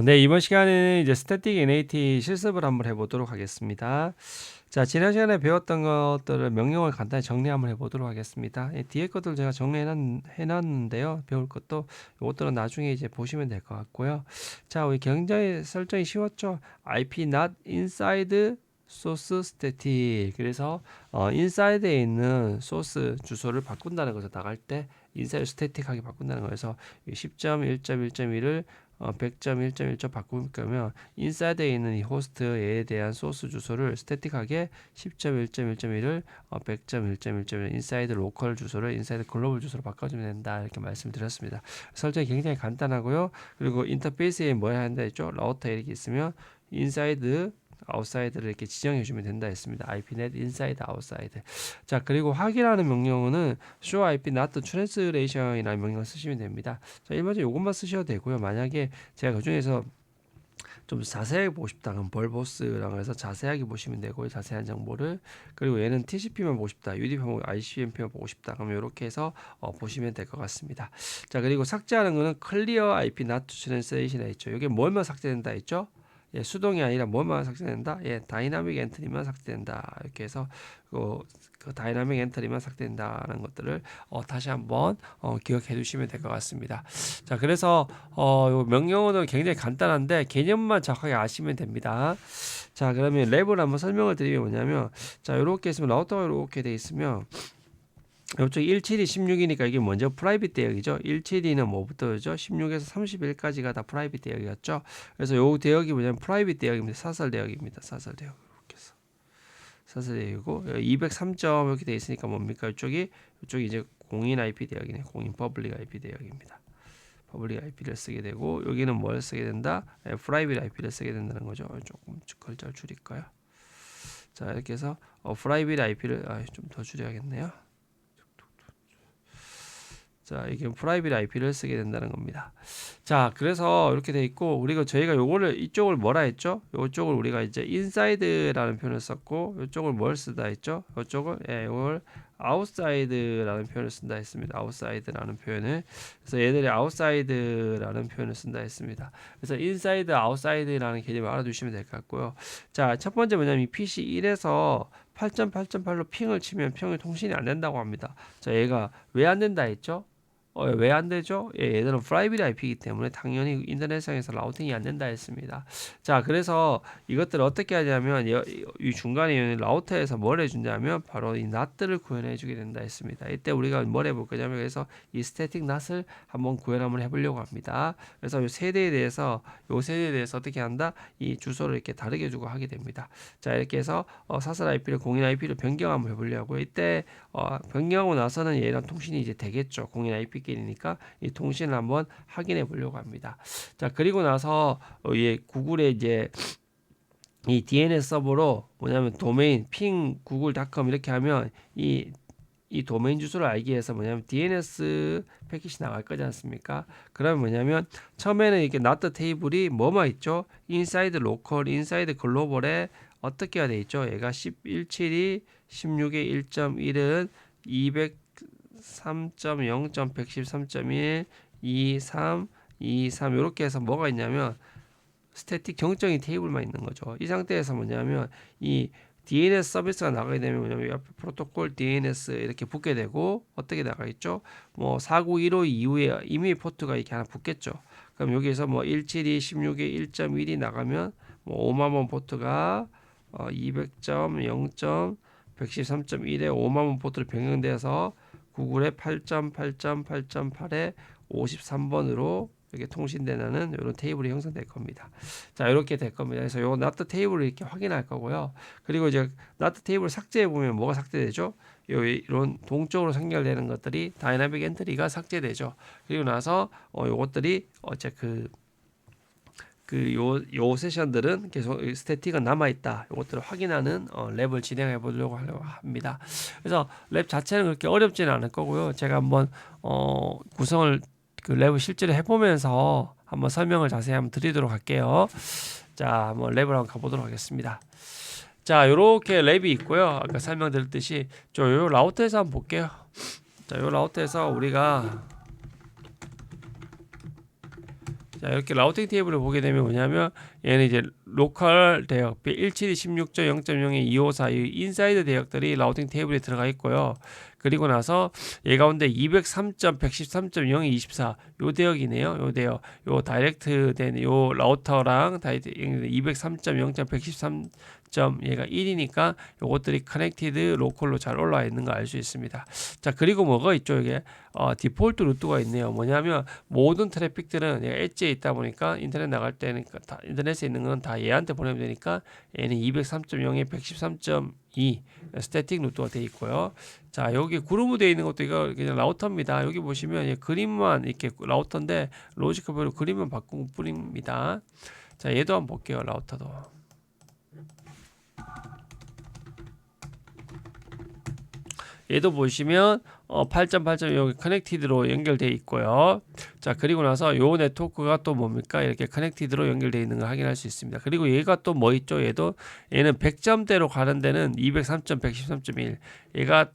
네, 이번 시간에는 이제 스태틱 NAT 실습을 한번 해보도록 하겠습니다. 자, 지난 시간에 배웠던 것들을 명령을 간단히 정리 한번 해보도록 하겠습니다. 뒤에 것들 제가 정리해놨는데요. 배울 것도 이것들은 나중에 이제 보시면 될 것 같고요. 자, 우리 굉장히 설정이 쉬웠죠? IP not inside 소스 스태틱. 그래서 인사이드에 있는 소스 주소를 바꾼다는 거죠. 나갈 때 인사이드 스태틱하게 바꾼다는 거여서 10.1.1.1을 100.1.1점 바꾸면 인사이드에 있는 이 호스트에 대한 소스 주소를 스태틱하게 10.1.1.1을 100.1.1.1 인사이드 로컬 주소를 인사이드 글로벌 주소로 바꿔주면 된다 이렇게 말씀드렸습니다. 설정이 굉장히 간단하고요. 그리고 인터페이스에 뭐 해야 한다 했죠? 라우터 이렇게 있으면 인사이드 아웃사이드를 이렇게 지정해 주면 된다 했습니다. IPnet inside outside. 자, 그리고 확인하는 명령어는 show IP not translation이라는 명령을 쓰시면 됩니다. 자, 일반적으로 이것만 쓰셔도 되고요. 만약에 제가 그 중에서 좀 자세하게 보고 싶다 그럼 벌보스라고 해서 자세하게 보시면 되고요. 자세한 정보를. 그리고 얘는 TCP만 보고 싶다, UDP만 ICMP만 보고 싶다 그럼 이렇게 해서 보시면 될 것 같습니다. 자, 그리고 삭제하는 거는 clear IP not translation 했죠. 이게 뭘만 삭제된다 했죠? 예, 수동이 아니라 뭐만 삭제된다? 예, 다이나믹 엔트리만 삭제된다. 이렇게 해서 그 다이나믹 엔트리만 삭제된다는 것들을 다시 한번 기억해 두시면 될 것 같습니다. 자, 그래서 요 명령어는 굉장히 간단한데 개념만 정확하게 아시면 됩니다. 자, 그러면 랩을 한번 설명을 드리면 뭐냐면, 자, 요렇게 있으면 라우터가 요렇게 돼 있으면 이쪽 17이 16이니까 이게 먼저 프라이빗 대역이죠. 17이는 뭐부터죠? 16에서 31까지가 다 프라이빗 대역이었죠. 그래서 요 대역이 뭐냐면 프라이빗 대역입니다. 사설 대역입니다. 사설 대역. 이렇게 해서 사설 대역이고 203점 이렇게 돼 있으니까 뭡니까? 이쪽이 이제 공인 IP 대역이네. 공인 퍼블릭 IP 대역입니다. 퍼블릭 IP를 쓰게 되고 여기는 뭘 쓰게 된다? 프라이빗 IP를 쓰게 된다는 거죠. 조금 글자를 줄일까요? 자, 이렇게 해서 프라이빗 IP를 좀 더 줄여야겠네요. 자, 이게 프라이빗 IP를 쓰게 된다는 겁니다. 자, 그래서 이렇게 돼 있고, 그리고 저희가 요거를 이쪽을 뭐라 했죠? 요쪽을 우리가 이제 인사이드라는 표현을 썼고, 요쪽을 뭘 쓰다 했죠? 요쪽을 요걸 아웃사이드라는 표현을 쓴다 했습니다. 아웃사이드라는 표현을. 그래서 얘들이 아웃사이드라는 표현을 쓴다 했습니다. 그래서 인사이드, 아웃사이드라는 개념을 알아두시면 될 것 같고요. 자, 첫 번째 뭐냐면 이 PC 1에서 8.8.8로 핑을 치면 핑이 통신이 안 된다고 합니다. 자, 얘가 왜 안 된다 했죠? 왜 안 되죠? 얘들은 프라이빗 IP이기 때문에 당연히 인터넷상에서 라우팅이 안 된다 했습니다. 자, 그래서 이것들을 어떻게 하냐면 이 중간에 라우터에서 뭘 해준다면 바로 이 NOT들을 구현해 주게 된다 했습니다. 이때 우리가 뭘 해볼 거냐면 그래서 이 스태틱 NOT을 한번 구현 한번 해보려고 합니다. 그래서 요 세대에 대해서 어떻게 한다? 이 주소를 이렇게 다르게 주고 하게 됩니다. 자, 이렇게 해서 사설 IP를 공인 IP로 변경 한번 해보려고. 이때 변경하고 나서는 얘랑 통신이 이제 되겠죠. 공인 IP끼리니까 이 통신을 한번 확인해 보려고 합니다. 자, 그리고 나서 구글에 이제 이 DNS 서버로 뭐냐면 도메인 핑 구글.com 이렇게 하면 이 도메인 주소를 알기 위해서 뭐냐면 DNS 패킷이 나갈 거지 않습니까? 그러면 뭐냐면 처음에는 이렇게 not 테이블이 뭐만 있죠? 인사이드 로컬, 인사이드 글로벌에 어떻게 해야 돼 있죠? 얘가 11.7이 16의 1.1은 203.0.113.1 23 23 이렇게 해서 뭐가 있냐면 스태틱 정적인 테이블만 있는 거죠. 이 상태에서 뭐냐면 이 DNS 서비스가 나가게 되면 뭐냐면 옆에 프로토콜 DNS 이렇게 붙게 되고 어떻게 나가 있죠? 뭐 4915 이후에 이미 포트가 이렇게 하나 붙겠죠. 그럼 여기에서 뭐 172, 16에 1.1이 나가면 뭐 5만원 포트가 200.0.113.1에 5만원 포트로 변경돼서 구글의 8.8.8.8에 53번으로 이렇게 통신되는 이런 테이블이 형성될 겁니다. 자, 이렇게 될 겁니다. 그래서 요 not 테이블을 이렇게 확인할 거고요. 그리고 이제 not 테이블 삭제해 보면 뭐가 삭제되죠? 이런 동적으로 연결되는 것들이 다이나믹 엔트리가 삭제되죠. 그리고 나서 요것들이 어째 요 세션들은 계속 스태틱은 남아있다. 이것들을 확인하는 랩을 진행해 보려고 합니다. 그래서 랩 자체는 그렇게 어렵지는 않을 거고요. 제가 한번 구성을 그 랩을 실제로 해보면서 한번 설명을 자세히 한번 드리도록 할게요. 자, 한번 랩을 한번 가보도록 하겠습니다. 자, 요렇게 랩이 있고요. 아까 설명드렸듯이 요 라우터에서 한번 볼게요. 자, 요 라우터에서 우리가 자, 이렇게 라우팅 테이블을 보게 되면 뭐냐면 얘는 이제 로컬 대역 172.16.0.0에2542 인사이드 대역들이 라우팅 테이블에 들어가 있고요. 그리고 나서 얘 가운데 203.113.024 요 대역이네요. 요 대역, 요 다이렉트 된 요 라우터랑 다이렉트 203.0.113. 얘가 1이니까 요것들이 커넥티드 로컬로 잘 올라와 있는 거 알 수 있습니다. 자, 그리고 뭐가 있죠? 이게 디폴트 루트가 있네요. 뭐냐면 모든 트래픽들은 얘가 엣지에 있다 보니까 인터넷 나갈 때는 다 인터넷에 있는 건 다 얘한테 보내면 되니까 얘는 203.0에 113.2 스태틱 루트가 되어 있고요. 자, 여기 그루브 되어 있는 것도 이거 그냥 라우터입니다. 여기 보시면 그림만 이렇게 라우터인데 로지컬별로 그림만 바꾼 뿐입니다. 자, 얘도 한번 볼게요. 라우터도. 얘도 보시면 8.8. 여기 커넥티드로 연결되어 있고요. 자, 그리고 나서 요 네트워크가 또 뭡니까? 이렇게 커넥티드로 연결되어 있는 걸 확인할 수 있습니다. 그리고 얘가 또 뭐 있죠? 얘는 100점대로 가는 데는 203.113.1. 얘가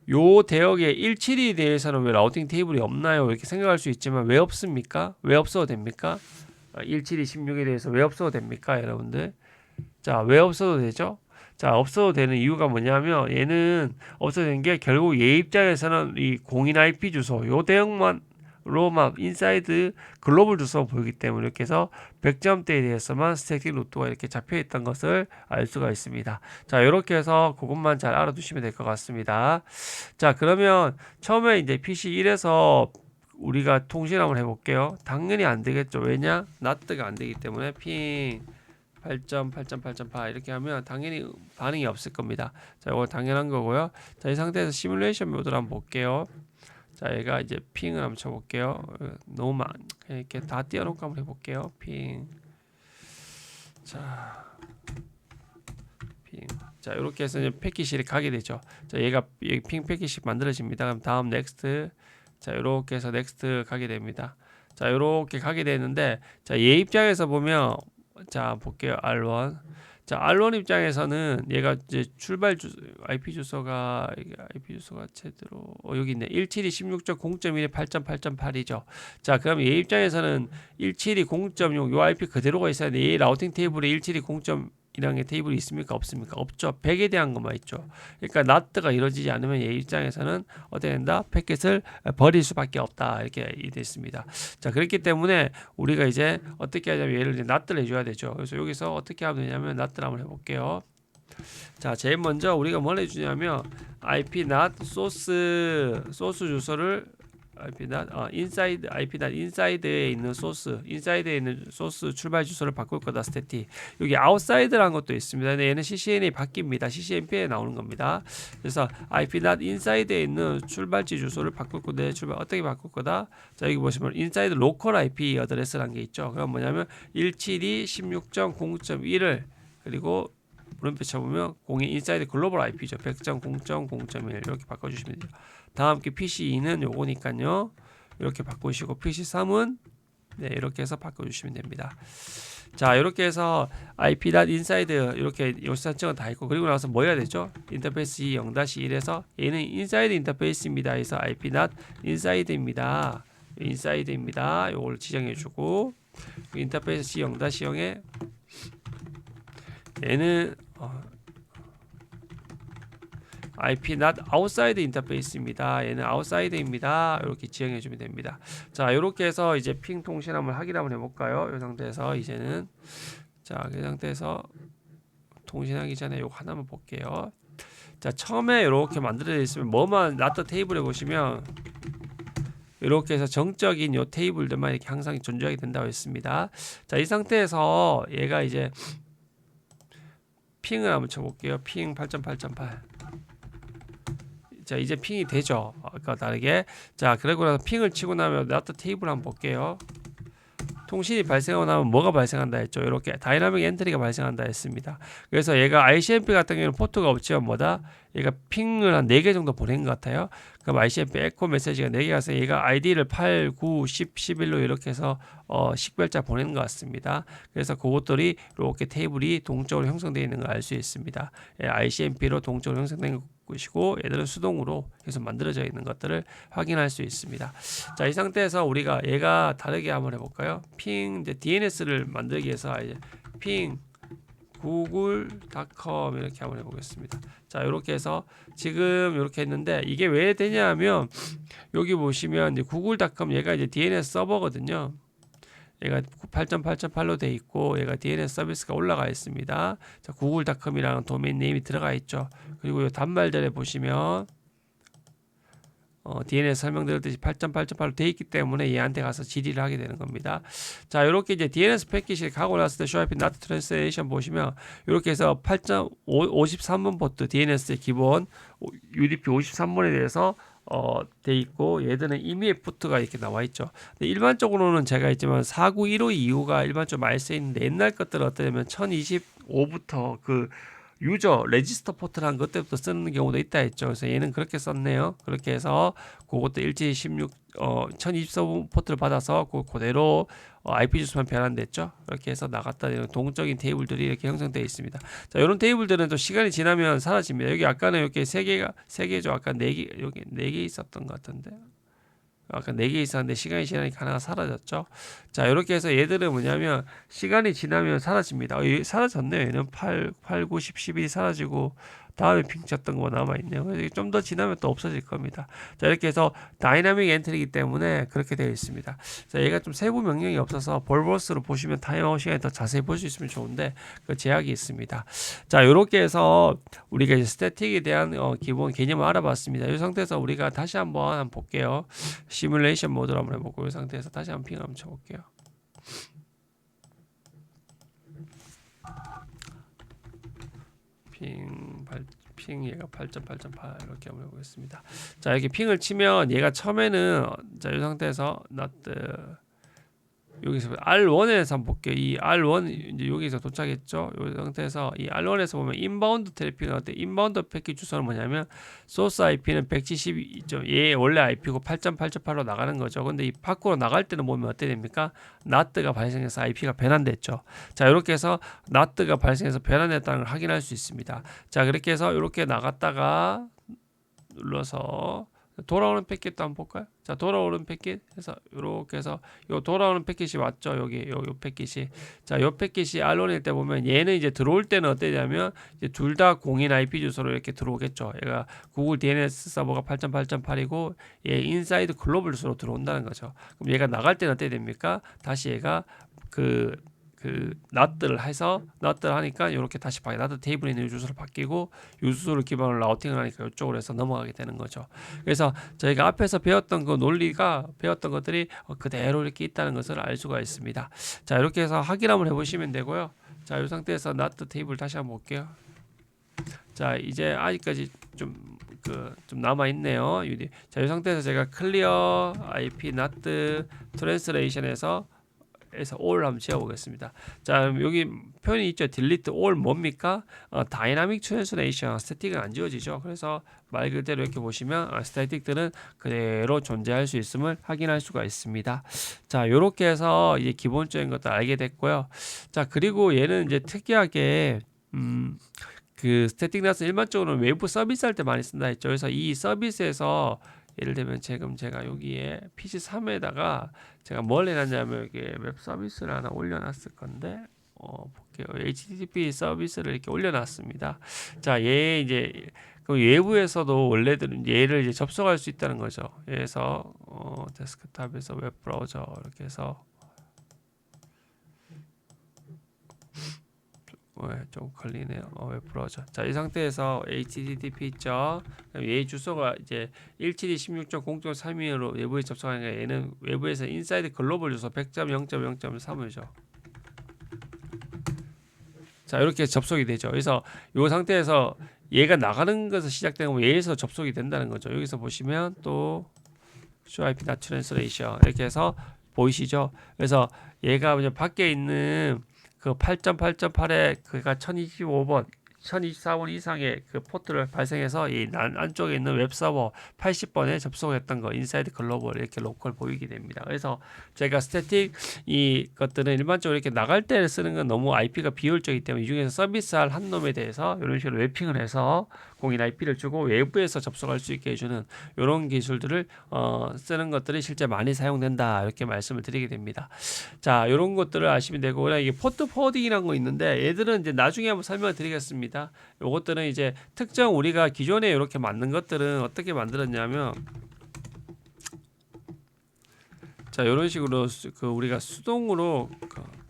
요 대역의 172에 대해서는 왜 라우팅 테이블이 없나요? 이렇게 생각할 수 있지만 왜 없습니까? 왜 없어도 됩니까? 172, 16에 대해서 왜 없어도 됩니까? 여러분들. 자, 왜 없어도 되죠? 자, 없어도 되는 이유가 뭐냐면 얘는 없어도 되는 게 결국 얘 입장에서는 이 공인 IP 주소 요 대역만로만 인사이드 글로벌 주소가 보이기 때문에 이렇게 해서 100점대에 대해서만 스태틱 루트가 이렇게 잡혀 있던 것을 알 수가 있습니다. 자, 이렇게 해서 그것만 잘 알아두시면 될 것 같습니다. 자, 그러면 처음에 이제 PC 1에서 우리가 통신 한번 해볼게요. 당연히 안 되겠죠. 왜냐? 나트가 안 되기 때문에 핑 8.8.8.8 이렇게 하면 당연히 반응이 없을 겁니다. 자, 이거 당연한 거고요. 자, 이 상태에서 시뮬레이션 모드를 한번 볼게요. 자, 얘가 이제 핑을 한번 쳐볼게요. 너무 이렇게 다 띄워놓고 한번 해볼게요. 핑. 자, 핑. 자, 이렇게 해서 이제 패킷이 가게 되죠. 자, 얘가 핑 패킷이 만들어집니다. 그럼 다음 넥스트. 자, 이렇게 해서 넥스트 가게 됩니다. 자, 이렇게 가게 되는데, 자, 얘 입장에서 보면 자, 볼게요. R1. 자, R1 입장에서는 얘가 이제 출발 IP 주소가 제대로 여기 있네. 172.16.0.1에 8.8.8이죠. 자, 그럼 얘 입장에서는 172.0.6 요 IP 그대로가 있어야 돼. 얘 라우팅 테이블에 172.0이라는 게 테이블이 있습니까? 없습니까? 없죠. 100에 대한 것만 있죠. 그러니까 나트가 이루어지지 않으면 얘 입장에서는 어떻게 된다? 패킷을 버릴 수밖에 없다. 이렇게 됐습니다. 자, 그렇기 때문에 우리가 이제 어떻게 하냐면 얘를 이제 나트를 해줘야 되죠. 그래서 여기서 어떻게 하면 되냐면 나트를 한번 해볼게요. 자, 제일 먼저 우리가 뭘 해주냐면 IP not 소스 주소를 인사이드에 있는 소스 출발 주소를 바꿀 거다. 스태틱. 여기 아웃사이드라는 것도 있습니다. 근데 얘는 CCNA 바뀝니다. CCNP에 나오는 겁니다. 그래서 IP not 인사이드에 있는 출발지 주소를 바꿀 건데 어떻게 바꿀 거다? 자, 여기 보시면 인사이드 로컬 IP 어드레스라는 게 있죠. 그럼 뭐냐면 172.16.0.1을 그리고 물음표 쳐보면 공인 인사이드 글로벌 IP죠. 100.0.0.1 이렇게 바꿔주시면 돼요. 다음 게 PC2는 요거니까요. 이렇게 바꾸시고 PC3은 네, 이렇게 해서 바꿔주시면 됩니다. 자, 이렇게 해서 IP.inside 이렇게 요 설정은 다 있고 그리고 나서 뭐 해야 되죠? 인터페이스 0-1에서 얘는 인사이드 인터페이스입니다. 해서 IP.inside입니다. 인사이드입니다. 요걸 지정해주고 인터페이스 0-0에 얘는 IP not outside 인터페이스입니다. 얘는 outside입니다. 이렇게 지정해 주면 됩니다. 자, 이렇게 해서 이제 핑 통신 한번 확인 한번 해볼까요? 이 상태에서 이제는 자, 그 상태에서 통신하기 전에 요거 하나만 볼게요. 자, 처음에 이렇게 만들어져 있으면 뭐만 나트 테이블에 보시면 이렇게 해서 정적인 요 테이블들만 이렇게 항상 존재하게 된다고 했습니다. 자, 이 상태에서 얘가 이제 핑을 한번 쳐볼게요. 핑 8.8.8. 자, 이제 핑이 되죠. 아까 다르게. 자, 그러고 나서 핑을 치고 나면 나트 테이블 한번 볼게요. 통신이 발생하고 나면 뭐가 발생한다 했죠. 이렇게 다이나믹 엔트리가 발생한다 했습니다. 그래서 얘가 ICMP 같은 경우는 포트가 없지만 뭐다? 얘가 핑을 한 4개 정도 보낸 것 같아요. 그럼 ICMP 에코 메시지가 4개 가서 얘가 ID를 8, 9, 10, 11로 이렇게 해서 식별자 보내는 것 같습니다. 그래서 그것들이 이렇게 테이블이 동적으로 형성되어 있는 걸 알 수 있습니다. ICMP로 동적으로 형성된 것이고 얘들은 수동으로 계속 만들어져 있는 것들을 확인할 수 있습니다. 자, 이 상태에서 우리가 얘가 다르게 한번 해볼까요? 핑 이제 DNS를 만들기 위해서 이제 핑 google.com 이렇게 한번 해보겠습니다. 자, 이렇게 해서 지금 이렇게 했는데 이게 왜 되냐면 여기 보시면 이제 google.com 얘가 이제 DNS 서버거든요. 얘가 8.8.8로 돼 있고 얘가 DNS 서비스가 올라가 있습니다. 자, google.com이라는 도메인 네임이 들어가 있죠. 그리고 이 단말들에 보시면 DNS 설명드렸듯이 8.8.8로 돼 있기 때문에 얘한테 가서 질의를 하게 되는 겁니다. 자, 이렇게 이제 DNS 패킷이 가고 났을 때 show IP not translation 보시면 이렇게 해서 8.53번 포트 DNS의 기본 UDP 53번에 대해서 돼 있고 얘들은 이미의 포트가 이렇게 나와 있죠. 근데 일반적으로는 제가 있지만 49152 이후가 일반적으로 많이 쓰여 있는데 옛날 것들은 어떠냐면 1025부터 그 유저 레지스터 포트라는 것 때부터 쓰는 경우도 있다 했죠. 그래서 얘는 그렇게 썼네요. 그렇게 해서 그것도 일제히 1024 포트를 받아서 그대로 IP 주소만 변환됐죠. 이렇게 해서 나갔다 이런 동적인 테이블들이 이렇게 형성되어 있습니다. 자, 이런 테이블들은 또 시간이 지나면 사라집니다. 여기 아까는 이렇게 세 개죠. 아까 네 개, 여기 4개 있었던 것 같은데. 아까 4개 있었는데 시간이 지나니까 하나가 사라졌죠. 자, 이렇게 해서 얘들은 뭐냐면 시간이 지나면 사라집니다. 사라졌네요. 얘는 8, 9, 10, 11이 사라지고 다음에 핑 쳤던 거 남아있네요. 그래서 좀 더 지나면 또 없어질 겁니다. 자, 이렇게 해서 다이나믹 엔트리이기 때문에 그렇게 되어 있습니다. 자, 얘가 좀 세부 명령이 없어서 볼버스로 보시면 타임아웃 시간에 더 자세히 볼 수 있으면 좋은데 그 제약이 있습니다. 자, 이렇게 해서 우리가 이제 스태틱에 대한 기본 개념을 알아봤습니다. 이 상태에서 우리가 다시 한번 볼게요. 시뮬레이션 모드로 한번 해보고 이 상태에서 다시 한번 핑 한번 쳐볼게요. 핑 얘가 8.8.8 이렇게 한번 해보겠습니다. 자, 이렇게 핑을 치면 얘가 처음에는 자, 이 상태에서 not 여기서 R1에서 한번 볼게요. 이 R1 이제 여기서 도착했죠. 이 상태에서 이 R1에서 보면 인바운드 트래픽은 어때? 인바운드 패킷 주소는 뭐냐면 소스 IP는 172점 얘 원래 IP고 8.8.8로 나가는 거죠. 근데 이 밖으로 나갈 때는 보면 어떻게 됩니까? NOT가 발생해서 IP가 변환됐죠. 자, 이렇게 해서 NOT가 발생해서 변환됐다는 걸 확인할 수 있습니다. 자, 그렇게 해서 이렇게 나갔다가 눌러서 돌아오는 패킷도 한번 볼까요? 자, 돌아오는 패킷 해서 이렇게 해서 요 돌아오는 패킷이 왔죠. 여기 요 패킷이. 자, 요 패킷이 R1일 때 보면 얘는 이제 들어올 때는 어떠냐면 이제 둘 다 공인 IP 주소로 이렇게 들어오겠죠. 얘가 구글 DNS 서버가 8.8.8이고 얘 인사이드 글로벌 주소로 들어온다는 거죠. 그럼 얘가 나갈 때는 어떻게 됩니까? 다시 얘가 그 낫들을 해서 낫들을 하니까 이렇게 다시 낫들 테이블에 있는 주소를 바뀌고 주소를 기반으로 라우팅을 하니까 이쪽으로 해서 넘어가게 되는 거죠. 그래서 저희가 앞에서 배웠던 그 논리가 배웠던 것들이 그대로 이렇게 있다는 것을 알 수가 있습니다. 자, 이렇게 해서 확인 한번 해보시면 되고요. 자, 이 상태에서 낫들 테이블 다시 한번 볼게요. 자, 이제 아직까지 좀 남아 있네요. 자, 이 상태에서 제가 클리어 IP not translation에서 all 한번 지어보겠습니다. 자, 여기 표현이 있죠. delete all 뭡니까? dynamic translation, 스태틱은 안 지워지죠. 그래서 말 그대로 이렇게 보시면 스태틱들은 그대로 존재할 수 있음을 확인할 수가 있습니다. 자, 이렇게 해서 이제 기본적인 것도 알게 됐고요. 자, 그리고 얘는 이제 특이하게 그 스태틱 나스 일반적으로는 외부 서비스 할 때 많이 쓴다 했죠. 그래서 이 서비스에서 예를 들면 지금 제가 여기에 PC3에다가 제가 뭘 해놨냐면 여기 웹 서비스를 하나 올려놨을 건데 볼게요. HTTP 서비스를 이렇게 올려놨습니다. 자, 얘 이제 그 외부에서도 원래들은 얘를 이제 접속할 수 있다는 거죠. 그래서 데스크탑에서 웹 브라우저 이렇게 해서 좀 걸리네요. 웹 브라우저. 자, 이 상태에서 HTTP 있죠. 얘 주소가 이제 172.16.0.32로 외부에 접속하니까 얘는 외부에서 인사이드 글로벌 주소 100.0.0.3이죠. 자, 이렇게 접속이 되죠. 그래서 이 상태에서 얘가 나가는 것에서 시작되는 거 얘에서 접속이 된다는 거죠. 여기서 보시면 또 show IP not translation 이렇게 해서 보이시죠? 그래서 얘가 이제 밖에 있는 그 8.8.8에 그가 1025번 1024번 이상의 그 포트를 발생해서 이 안쪽에 있는 웹서버 80번에 접속했던 거 인사이드 글로벌 이렇게 로컬 보이게 됩니다. 그래서 제가 스태틱 이 것들은 일반적으로 이렇게 나갈 때 쓰는 건 너무 IP가 비효율적이기 때문에 이 중에서 서비스할 한 놈에 대해서 이런 식으로 웹핑을 해서 공인 IP를 주고 외부에서 접속할 수 있게 해주는 이런 기술들을 쓰는 것들이 실제 많이 사용된다 이렇게 말씀을 드리게 됩니다. 자, 이런 것들을 아시면 되고 이게 포트 포워딩이라는 거 있는데 얘들은 이제 나중에 한번 설명을 드리겠습니다. 요것들은 이제 특정 우리가 기존에 이렇게 만든 것들은 어떻게 만들었냐면 자, 이런 식으로 그 우리가 수동으로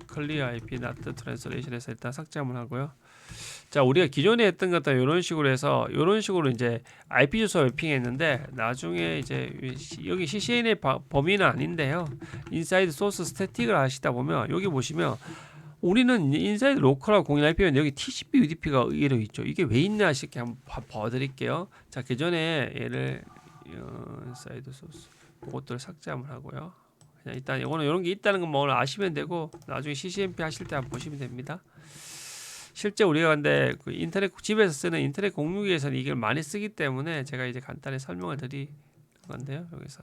클리어 IP not translation에서 일단 삭제 한번 하고요. 자, 우리가 기존에 했던 것들 이런 식으로 해서 이런 식으로 이제 IP 주소 맵핑했는데 나중에 이제 여기 CCN의 범위는 아닌데요. 인사이드 소스 스태틱을 하시다 보면 여기 보시면 우리는 인사이드 로컬하고 공인 IP면 여기 TCP UDP가 의외로 있죠. 이게 왜 있나 싶게 한번 봐드릴게요. 자, 기존에 얘를 인사이드 소스 그것들을 삭제 한번 하고요. 그냥 일단 이거는 이런 게 있다는 건 뭐 아시면 되고 나중에 CCNP 하실 때 한번 보시면 됩니다. 실제 우리가 근데 그 인터넷 집에서 쓰는 인터넷 공유기에서는 이걸 많이 쓰기 때문에 제가 이제 간단히 설명을 드릴 건데요. 여기서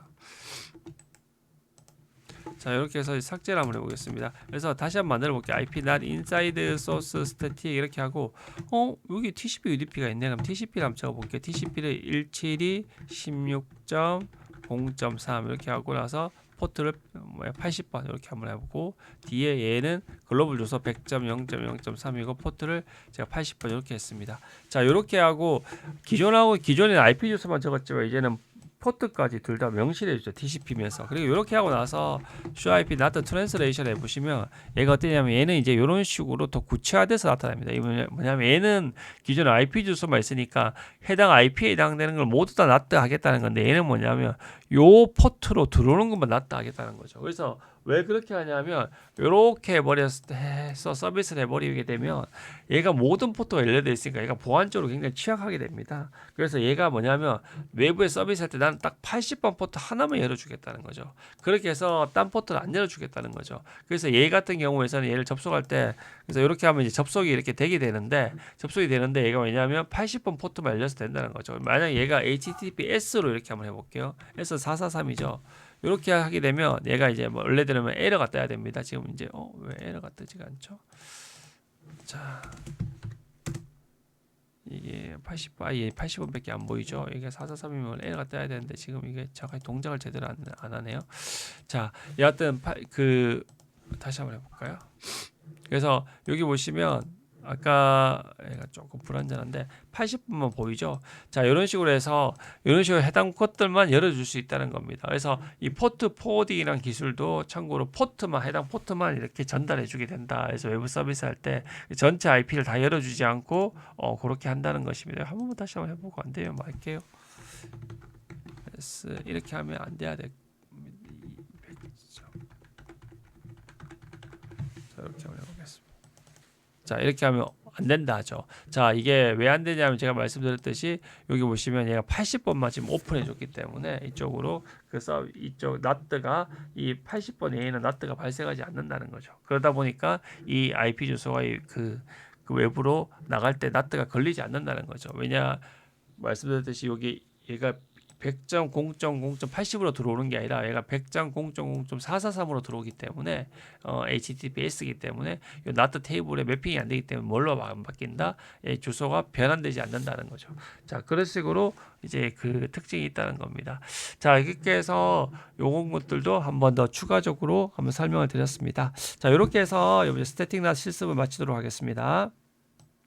자, 이렇게 해서 삭제를 한번 해보겠습니다. 그래서 다시 한번 만들어 볼게요. IP not inside source static 이렇게 하고 여기 TCP UDP가 있네. 그럼 TCP를 한번 적어볼게요. TCP를 172.16.0.3 이렇게 하고 나서 포트를 80번 이렇게 한번 해보고 뒤에 얘는 글로벌 주소 100.0.0.3이고 포트를 제가 80번 이렇게 했습니다. 자, 이렇게 하고 기존에는 IP 주소만 적었지만 이제는 포트까지 둘 다 명시해 주죠. TCP면서. 그리고 이렇게 하고 나서 show IP not translation 해보시면 얘가 어떠냐면 얘는 이제 이런 식으로 더 구체화돼서 나타납니다. 이게 뭐냐면 얘는 기존에 IP 주소만 있으니까 해당 IP에 해당되는 걸 모두 다 not 하겠다는 건데 얘는 뭐냐면 요 포트로 들어오는 것만 not 하겠다는 거죠. 그래서 왜 그렇게 하냐면 이렇게 해서 서비스를 해버리게 되면 얘가 모든 포트가 연결되어 있으니까 얘가 보안적으로 굉장히 취약하게 됩니다. 그래서 얘가 뭐냐면 외부에 서비스할 때 나는 딱 80번 포트 하나만 열어주겠다는 거죠. 그렇게 해서 딴 포트를 안 열어주겠다는 거죠. 그래서 얘 같은 경우에서는 얘를 접속할 때 그래서 이렇게 하면 이제 접속이 이렇게 되게 되는데 얘가 뭐냐면 80번 포트만 열려서 된다는 거죠. 만약 얘가 HTTPS로 이렇게 한번 해볼게요. S 443이죠. 이렇게 하게 되면 얘가 이제 뭐 원래대로면 에러가 떠야 됩니다. 지금 이제 왜 에러가 뜨지가 않죠? 자, 이게 80번밖에 안 보이죠? 이게 443이면 에러가 떠야 되는데 지금 이게 정확히 동작을 제대로 안 하네요. 자, 여하튼 다시 한번 해볼까요? 그래서 여기 보시면 아까 얘가 조금 불안전한데 80분만 보이죠. 자, 이런 식으로 해서 이런 식으로 해당 것들만 열어줄 수 있다는 겁니다. 그래서 이 포트 포워딩이라는 기술도 참고로 해당 포트만 이렇게 전달해주게 된다. 그래서 외부 서비스 할 때 전체 IP를 다 열어주지 않고 그렇게 한다는 것입니다. 한 번만 다시 한번 해보고 안 돼요. 말게요. 이렇게 하면 안 돼야 돼. 자, 이렇게 한번 해보겠습니다. 자, 이렇게 하면 안 된다 하죠. 자, 이게 왜 안 되냐면 제가 말씀드렸듯이 여기 보시면 얘가 80번만 지금 오픈해 줬기 때문에 이쪽으로 이쪽 NAT가 이 80번 A는 NAT가 발생하지 않는다는 거죠. 그러다 보니까 이 IP 주소가 그 외부로 나갈 때 NAT가 걸리지 않는다는 거죠. 왜냐 말씀드렸듯이 여기 얘가 100.0.0.80으로 들어오는 게 아니라 얘가 100.0.0.443으로 들어오기 때문에 HTTPS이기 때문에 이 NAT 테이블에 매핑이 안 되기 때문에 뭘로 안 바뀐다? 주소가 변환되지 않는다는 거죠. 자, 그런 식으로 이제 그 특징이 있다는 겁니다. 자, 이렇게 해서 요런 것들도 한 번 더 추가적으로 한번 설명을 드렸습니다. 자, 이렇게 해서 이번 스태틱 NAT 실습을 마치도록 하겠습니다.